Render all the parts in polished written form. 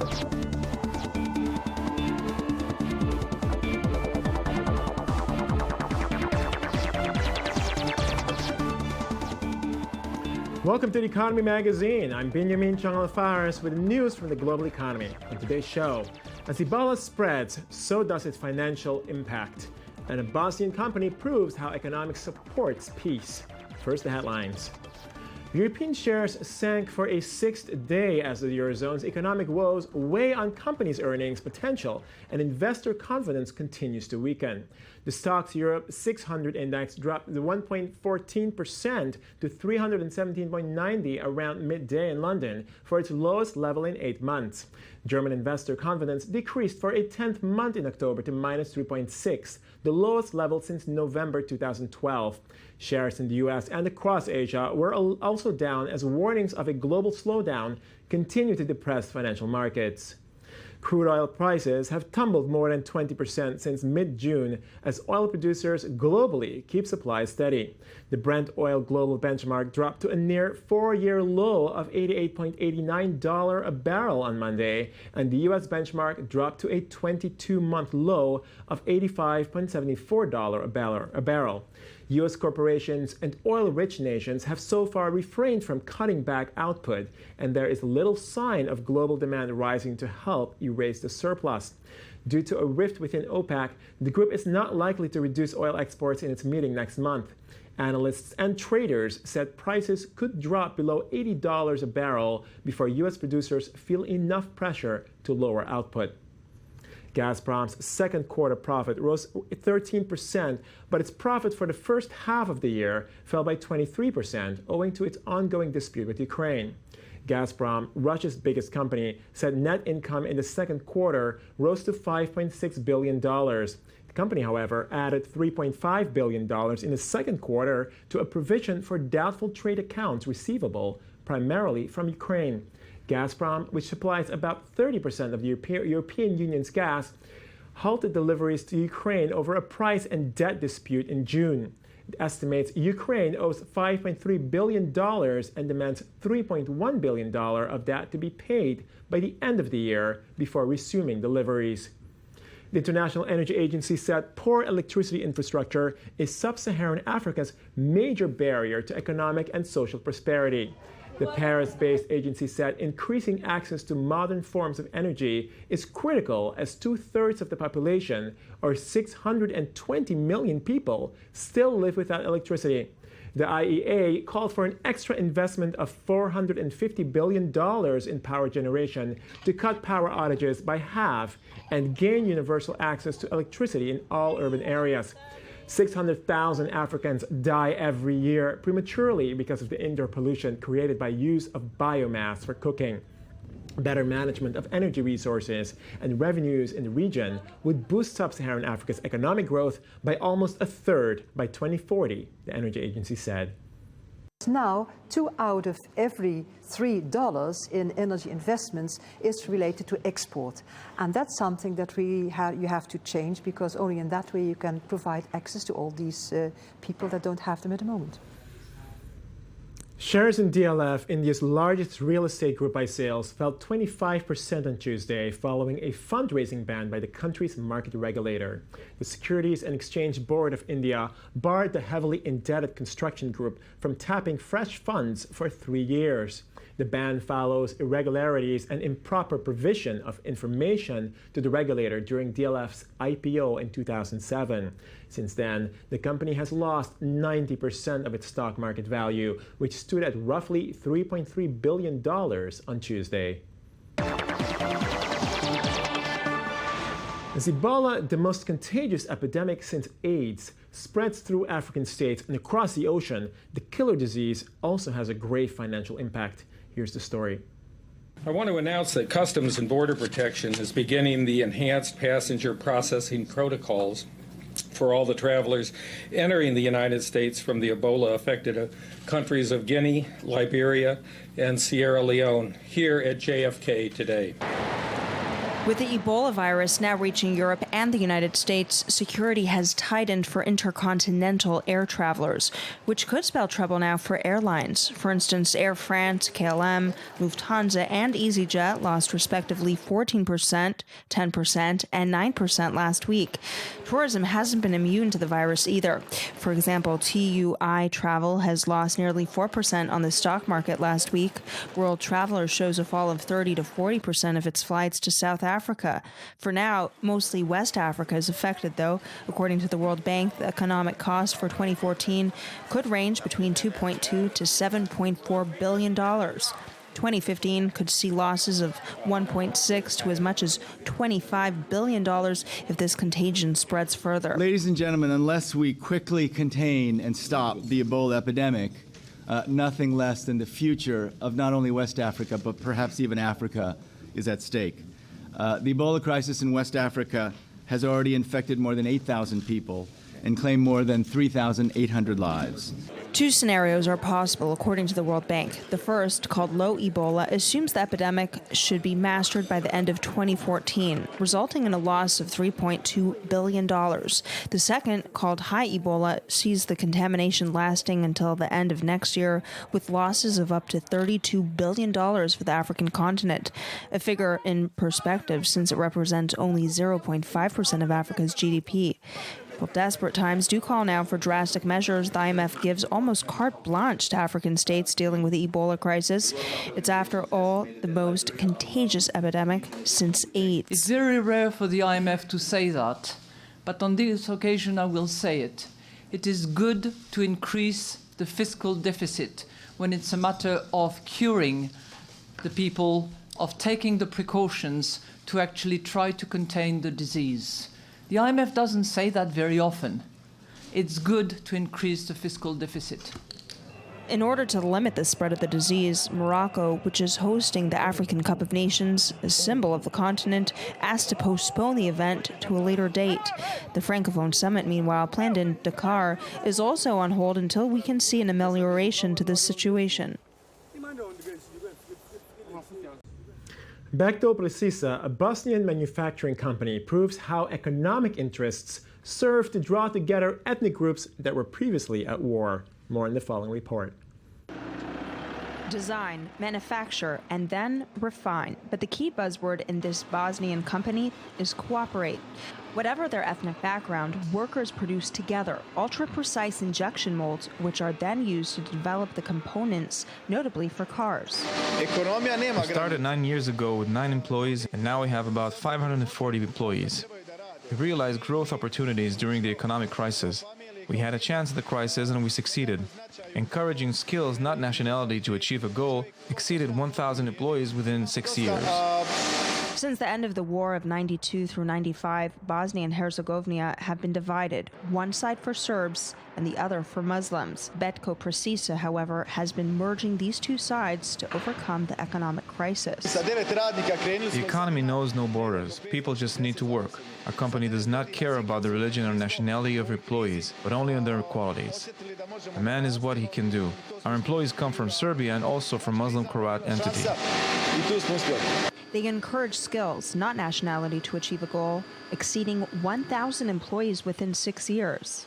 Welcome to the Economy Magazine. I'm Benjamin Changalafaris with news from the global economy. On today's show, as Ebola spreads, so does its financial impact. And a Bosnian company proves how economics supports peace. First, the headlines. European shares sank for a sixth day as the Eurozone's economic woes weigh on companies' earnings potential and investor confidence continues to weaken. The Stoxx Europe 600 index dropped 1.14% to 317.90 around midday in London for its lowest level in 8 months. German investor confidence decreased for a 10th month in October to minus 3.6, the lowest level since November 2012. Shares in the US and across Asia were also down as warnings of a global slowdown continue to depress financial markets. Crude oil prices have tumbled more than 20% since mid-June as oil producers globally keep supply steady. The Brent oil global benchmark dropped to a near four-year low of $88.89 a barrel on Monday, and the U.S. benchmark dropped to a 22-month low of $85.74 a barrel. U.S. corporations and oil-rich nations have so far refrained from cutting back output, and there is little sign of global demand rising to help erase the surplus. Due to a rift within OPEC, the group is not likely to reduce oil exports in its meeting next month. Analysts and traders said prices could drop below $80 a barrel before U.S. producers feel enough pressure to lower output. Gazprom's second quarter profit rose 13%, but its profit for the first half of the year fell by 23%, owing to its ongoing dispute with Ukraine. Gazprom, Russia's biggest company, said net income in the second quarter rose to $5.6 billion. The company, however, added $3.5 billion in the second quarter to a provision for doubtful trade accounts receivable, primarily from Ukraine. Gazprom, which supplies about 30% of the European Union's gas, halted deliveries to Ukraine over a price and debt dispute in June. It estimates Ukraine owes $5.3 billion and demands $3.1 billion of that to be paid by the end of the year before resuming deliveries. The International Energy Agency said poor electricity infrastructure is sub-Saharan Africa's major barrier to economic and social prosperity. The Paris-based agency said increasing access to modern forms of energy is critical as 2/3 of the population, or 620 million people, still live without electricity. The IEA called for an extra investment of $450 billion in power generation to cut power outages by half and gain universal access to electricity in all urban areas. 600,000 Africans die every year prematurely because of the indoor pollution created by use of biomass for cooking. Better management of energy resources and revenues in the region would boost sub-Saharan Africa's economic growth by almost a third by 2040, the energy agency said. Now, 2 out of every $3 in energy investments is related to export. And that's something that you have to change, because only in that way you can provide access to all these people that don't have them at the moment. Shares in DLF, India's largest real estate group by sales, fell 25% on Tuesday following a fundraising ban by the country's market regulator. The Securities and Exchange Board of India barred the heavily indebted construction group from tapping fresh funds for 3 years. The ban follows irregularities and improper provision of information to the regulator during DLF's IPO in 2007. Since then, the company has lost 90% of its stock market value, which stood at roughly $3.3 billion on Tuesday. As Ebola, the most contagious epidemic since AIDS, spreads through African states and across the ocean, the killer disease also has a grave financial impact. Here's the story. I want to announce that Customs and Border Protection is beginning the enhanced passenger processing protocols for all the travelers entering the United States from the Ebola-affected countries of Guinea, Liberia, and Sierra Leone here at JFK today. With the Ebola virus now reaching Europe and the United States, security has tightened for intercontinental air travelers, which could spell trouble now for airlines. For instance, Air France, KLM, Lufthansa, and EasyJet lost respectively 14%, 10%, and 9% last week. Tourism hasn't been immune to the virus either. For example, TUI Travel has lost nearly 4% on the stock market last week. World Traveler shows a fall of 30 to 40% of its flights to South Africa. For now, mostly West Africa is affected, though. According to the World Bank, the economic cost for 2014 could range between $2.2 to $7.4 billion. 2015 could see losses of $1.6 to as much as $25 billion if this contagion spreads further. Ladies and gentlemen, unless we quickly contain and stop the Ebola epidemic, nothing less than the future of not only West Africa, but perhaps even Africa is at stake. The Ebola crisis in West Africa has already infected more than 8,000 people and claimed more than 3,800 lives. Two scenarios are possible, according to the World Bank. The first, called low Ebola, assumes the epidemic should be mastered by the end of 2014, resulting in a loss of $3.2 billion. The second, called high Ebola, sees the contamination lasting until the end of next year, with losses of up to $32 billion for the African continent, a figure in perspective since it represents only 0.5% of Africa's GDP. Well, desperate times do call now for drastic measures. The IMF gives almost carte blanche to African states dealing with the Ebola crisis. It's, after all, the most contagious epidemic since AIDS. It's very rare for the IMF to say that, but on this occasion I will say it. It is good to increase the fiscal deficit when it's a matter of curing the people, of taking the precautions to actually try to contain the disease. The IMF doesn't say that very often. It's good to increase the fiscal deficit. In order to limit the spread of the disease, Morocco, which is hosting the African Cup of Nations, a symbol of the continent, asked to postpone the event to a later date. The Francophone Summit, meanwhile, planned in Dakar, is also on hold until we can see an amelioration to this situation. Bekto Precisa, a Bosnian manufacturing company, proves how economic interests serve to draw together ethnic groups that were previously at war. More in the following report. Design, manufacture, and then refine. But the key buzzword in this Bosnian company is cooperate. Whatever their ethnic background, workers produce together ultra-precise injection molds, which are then used to develop the components, notably for cars. We started 9 years ago with 9 employees, and now we have about 540 employees. We realized growth opportunities during the economic crisis. We had a chance at the crisis and we succeeded. Encouraging skills, not nationality, to achieve a goal exceeded 1,000 employees within 6 years. Since the end of the war of 92 through 95, Bosnia and Herzegovina have been divided, one side for Serbs and the other for Muslims. Bekto Precisa, however, has been merging these two sides to overcome the economic crisis. The economy knows no borders. People just need to work. Our company does not care about the religion or nationality of employees, but only on their qualities. A man is what he can do. Our employees come from Serbia and also from Muslim Croat entity. They encourage skills, not nationality, to achieve a goal, exceeding 1,000 employees within 6 years.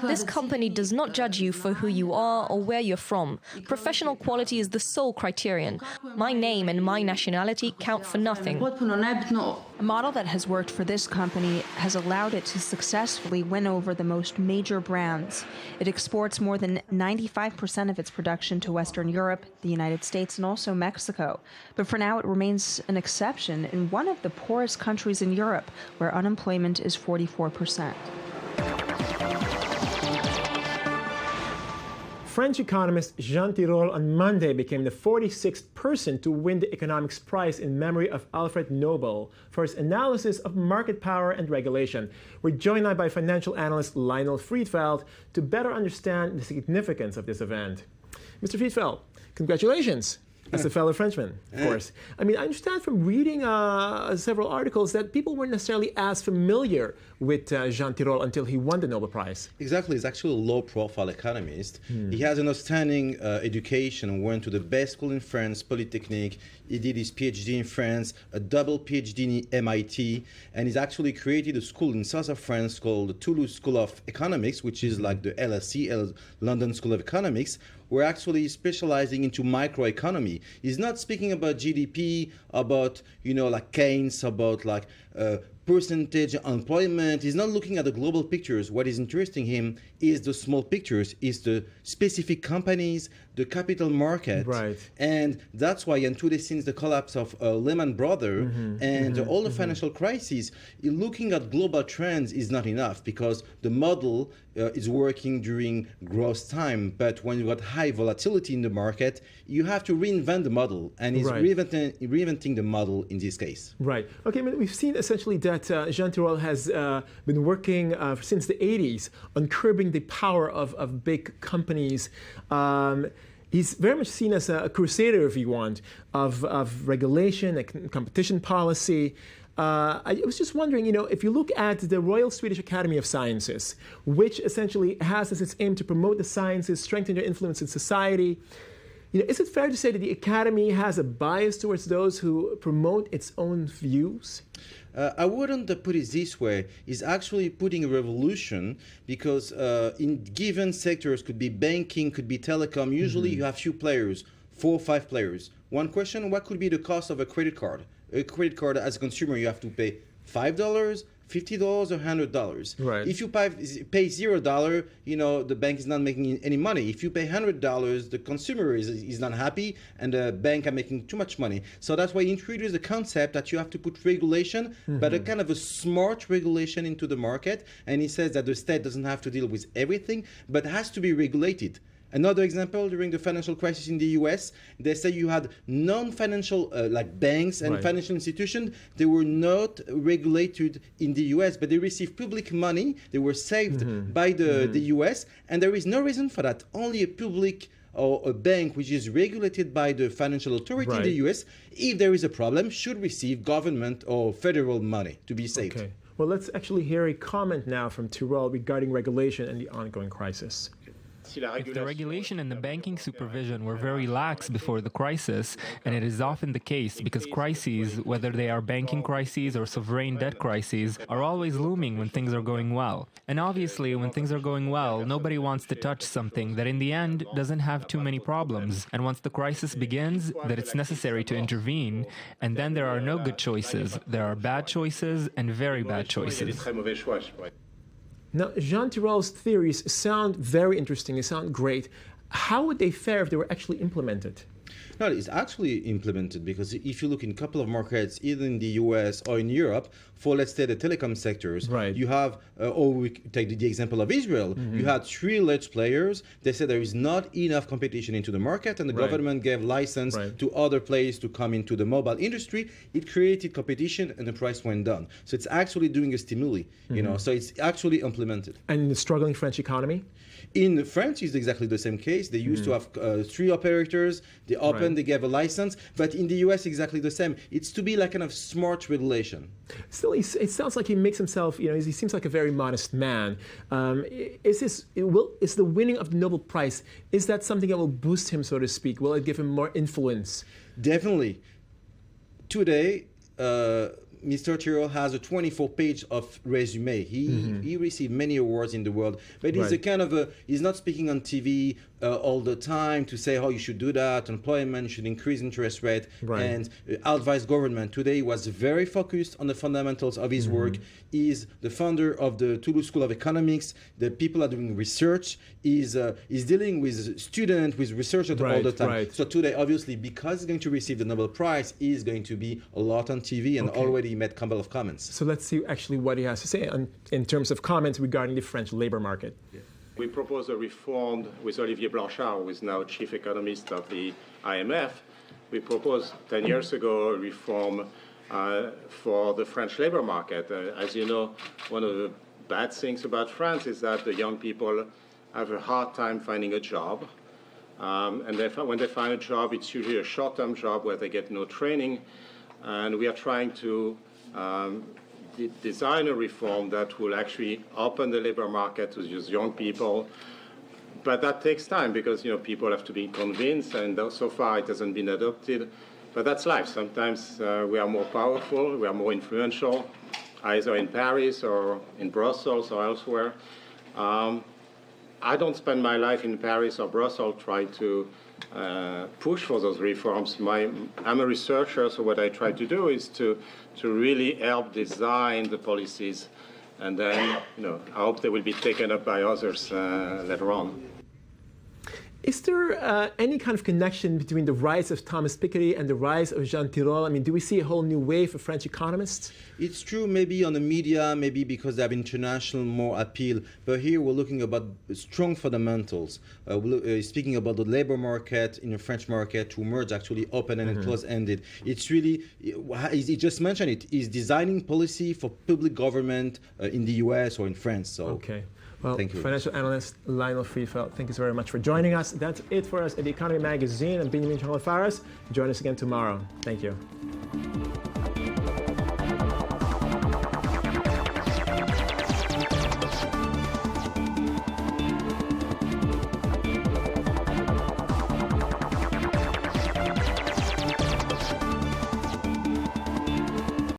This company does not judge you for who you are or where you're from. Professional quality is the sole criterion. My name and my nationality count for nothing. A model that has worked for this company has allowed it to successfully win over the most major brands. It exports more than 95% of its production to Western Europe, the United States, and also Mexico. But for now, it remains an exception in one of the poorest countries in Europe, where unemployment is 44%. French economist Jean Tirole on Monday became the 46th person to win the Economics Prize in memory of Alfred Nobel for his analysis of market power and regulation. We're joined now by financial analyst Lionel Friedfeld to better understand the significance of this event. Mr. Friedfeld, congratulations. as a fellow Frenchman, of course. I mean, I understand from reading several articles that people weren't necessarily as familiar with Jean Tirole until he won the Nobel Prize. Exactly. He's actually a low-profile economist. He has an outstanding education, went to the best school in France, Polytechnique. He did his PhD in France, a double PhD in MIT, and he's actually created a school in south of France called the Toulouse School of Economics, which is like the LSE, London School of Economics. We're actually specializing into microeconomy. He's not speaking about GDP, about, like Keynes, about like percentage employment. He's not looking at the global pictures. What is interesting him is the small pictures, is the specific companies, the capital market. Right. And that's why, and today since the collapse of Lehman Brothers and all the financial crises, looking at global trends is not enough because the model is working during growth time. But when you got high volatility in the market, you have to reinvent the model. And he's reinventing the model in this case. Right. Okay, but we've seen essentially that Jean Tirole has been working since the 80s on curbing the power of big companies. He's very much seen as a crusader, if you want, of regulation and competition policy. I was just wondering, if you look at the Royal Swedish Academy of Sciences, which essentially has as its aim to promote the sciences, strengthen their influence in society, is it fair to say that the Academy has a bias towards those who promote its own views? I wouldn't put it this way. It's actually putting a revolution because in given sectors, could be banking, could be telecom, usually you have few players, 4 or 5 players. One question, what could be the cost of a credit card? A credit card as a consumer, you have to pay $5, $50 or $100. Right. If you pay $0, the bank is not making any money. If you pay $100, the consumer is not happy and the bank are making too much money. So that's why he introduced the concept that you have to put regulation, but a kind of a smart regulation into the market. And he says that the state doesn't have to deal with everything, but has to be regulated. Another example, during the financial crisis in the US, they say you had non-financial, like banks and financial institutions, they were not regulated in the US, but they received public money, they were saved by the US, and there is no reason for that. Only a public or a bank which is regulated by the financial authority in the US, if there is a problem, should receive government or federal money to be saved. Okay. Well, let's actually hear a comment now from Tirole regarding regulation and the ongoing crisis. If the regulation and the banking supervision were very lax before the crisis, and it is often the case because crises, whether they are banking crises or sovereign debt crises, are always looming when things are going well. And obviously, when things are going well, nobody wants to touch something that in the end doesn't have too many problems. And once the crisis begins, that it's necessary to intervene, and then there are no good choices. There are bad choices and very bad choices. Now, Jean Tirole's theories sound very interesting. They sound great. How would they fare if they were actually implemented? No, it's actually implemented because if you look in a couple of markets, either in the US or in Europe, for let's say the telecom sectors, you have, or we take the example of Israel, you had 3 large players. They said there is not enough competition into the market, and the government gave license to other players to come into the mobile industry. It created competition, and the price went down. So it's actually doing a stimuli, so it's actually implemented. And in the struggling French economy? In France, it's exactly the same case. They used to have 3 operators. They opened, they gave a license. But in the US, exactly the same. It's to be like kind of smart regulation. Still, it sounds like he makes himself, he seems like a very modest man. Is the winning of the Nobel Prize, is that something that will boost him, so to speak? Will it give him more influence? Definitely. Today, Mr. Tirole has a 24-page of resume. He received many awards in the world, but he's a kind of he's not speaking on TV all the time to say how you should do that, employment should increase interest rate, and advise government. Today he was very focused on the fundamentals of his work. He's the founder of the Toulouse School of Economics. The people are doing research. He's dealing with students, with researchers all the time. So today, obviously, because he's going to receive the Nobel Prize, he's going to be a lot on TV and already made a couple of comments. So let's see actually what he has to say in terms of comments regarding the French labor market. We propose a reform with Olivier Blanchard, who is now chief economist of the IMF. We proposed 10 years ago a reform for the French labor market. As you know, one of the bad things about France is that the young people have a hard time finding a job. And when they find a job, it's usually a short-term job where they get no training. And we are trying to design a reform that will actually open the labor market to just young people. But that takes time because people have to be convinced, and so far it hasn't been adopted. But that's life. Sometimes we are more powerful, we are more influential, either in Paris or in Brussels or elsewhere. I don't spend my life in Paris or Brussels trying to push for those reforms. I'm a researcher, so what I try to do is to really help design the policies, and then I hope they will be taken up by others later on. Is there any kind of connection between the rise of Thomas Piketty and the rise of Jean Tirole? I mean, do we see a whole new wave of French economists? It's true, maybe on the media, maybe because they have international more appeal. But here we're looking about strong fundamentals. Speaking about the labor market in the French market, to merge actually open-ended, closed-ended. It's really, he just mentioned it, is designing policy for public government in the US or in France. So. Okay. Well, thank you. Financial analyst Lionel Friedfeld, thank you very much for joining us. That's it for us at The Economy Magazine. I'm Benjamin Charles Faris. Join us again tomorrow. Thank you.